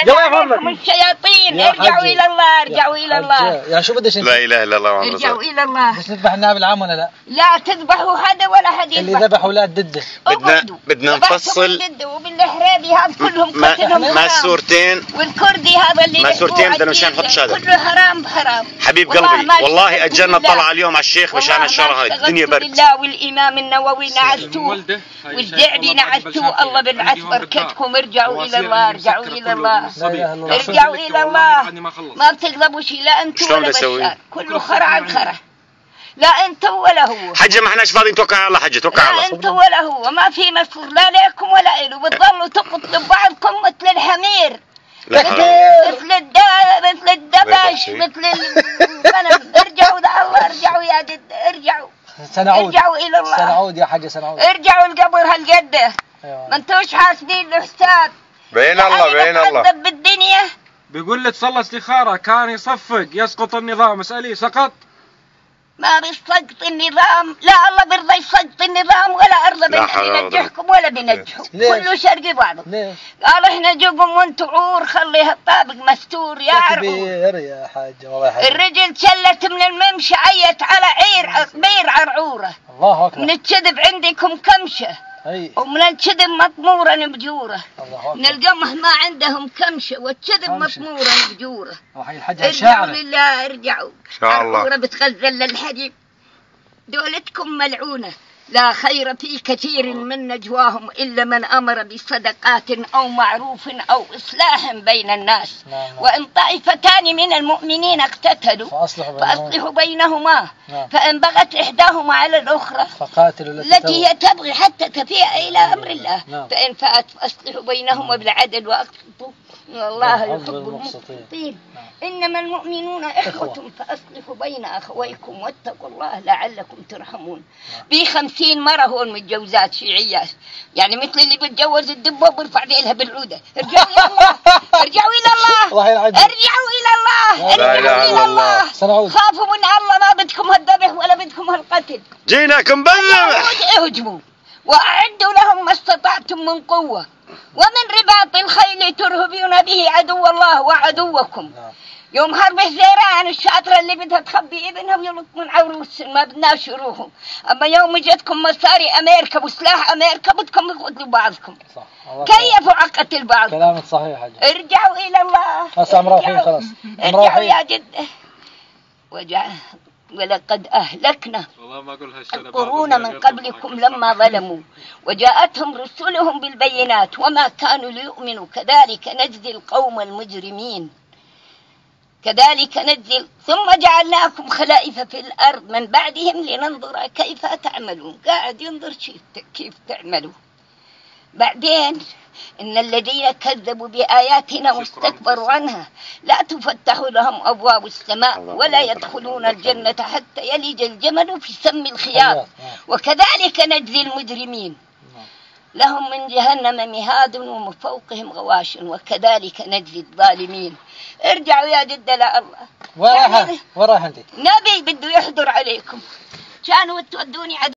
عليكم الشياطين. ارجعوا إلى الله، ارجعوا إلى الله. يا شو بدش انت؟ لا إله إلا الله. ارجعوا إلى الله. بس نذبح النائب العام ولا لا؟ لا تذبحوا هذا ولا حد يذبح. اللي ذبح اولاد ضده. بدنا نفصل. وبالحرابي هذا كلهم قتلهم ما السورتين والكردي هذا اللي ما السورتين بدنا مشان نحط شهادة. كله حرام حرام. حبيب قلبي والله اجلنا الطلعة اليوم على الشيخ مشان الشهر هاي الدنيا برد. بالله والإمام النووي نعستوه والجعبي نعستوه. الله بالعث بركتكم. ارجعوا إلى الله، ارجعوا إلى الله، ارجعوا إلى الله. ما بتقلبوا شيء لا أنتم ولا بشار. كله خرع عن خرع. لا أنت ولا هو. حجة ما احناش فاضيين. توكل على الله حجة، توكل على الله. لا أنت ولا هو. ما في مسؤول لا لكم ولا إله. بتضلوا تقتلوا بعضكم مثل الحمير، مثل الدبش، مثل الغنم. ارجعوا لله، ارجعوا يا جد، ارجعوا. سنعود. ارجعوا إلى الله. سنعود يا حجة، سنعود. ارجعوا القبر هالجدة. ما انتوش حاسبين له حساب. بين الله بين الله. بالدنيا بيقول لك صلى استخارة كان يصفق يسقط النظام. اسألي سقط؟ ما بيسقط النظام. لا الله بيرضى يسقط النظام ولا أرضى بينجحكم ولا بينجحوا. كله شرقي بعضه. قال احنا جوكم وانتوا عور خليها الطابق مستور يا عرعور. يا حاجة والله حاجة. الرجل شلت من الممشى عيت على بير عرعورة. الله أكبر. من الكذب عندكم كمشة ومن الكذب مطمورا بجورة. من القمح ما عندهم كمشة والكذب مطمورا بجورة. ارجعوا لله، ارجعوا. إن شاء الله. عرعورة بتغزل للحديد. دولتكم ملعونة. لا خير في كثير من نجواهم إلا من أمر بصدقات أو معروف أو إصلاح بين الناس. وإن طائفتان من المؤمنين اقتتلوا فأصلحوا بينهما. فإن بغت إحداهما على الأخرى فقاتلوا التي هي تبغي حتى تفيء إلى أمر الله. فإن فأت فأصلحوا بينهما بالعدل وأقسطوا إن الله يحب المقسطين. إنما المؤمنون إخوة فأصلحوا بين أخويكم واتقوا الله لعلكم ترحمون. في 50 مرة هون متجوزات شيعيات، يعني مثل اللي بتجوز الدبة وبرفع ديلها بالعودة. ارجعوا إلى الله، ارجعوا إلى الله، ارجعوا إلى الله، ارجعوا إلى الله. خافوا من الله. ما بدكم هالذبح ولا بدكم هالقتل. جيناكم بالذبح. اهجموا وأعدوا لهم ما استطعتم من قوة ومن رباط الخيل ترهبون به عدو الله وعدوكم. يوم حرب الزيران الشاطرة اللي بدها تخبي ابنها ويلط من عروس ما بدناش يروحوا. أما يوم جتكم مصاري أمريكا وسلاح أمريكا بدكم تقتلوا بعضكم. كيفوا عقتل بعض. كلامك صحيح حاجة. ارجعوا إلى الله. خلاص مروحين خلاص. ارجعوا يا جدة. ولقد أهلكنا القرون من قبلكم لما ظلموا وجاءتهم رسلهم بالبينات وما كانوا ليؤمنوا كذلك نجزي القوم المجرمين. كذلك نجزي. ثم جعلناكم خلائف في الأرض من بعدهم لننظر كيف تعملون. قاعد ينظر كيف تعملوا. بعدين إن الذين كذبوا بآياتنا واستكبروا عنها لا تفتح لهم أبواب السماء ولا يدخلون الجنة حتى يلج الجمل في سم الخياط وكذلك نجزي المجرمين. لهم من جهنم مهاد ومن فوقهم غواش وكذلك نجزي الظالمين. ارجعوا يا جد لا الله. وين رايح انت؟ نبي بده يحضر عليكم. كانوا تودوني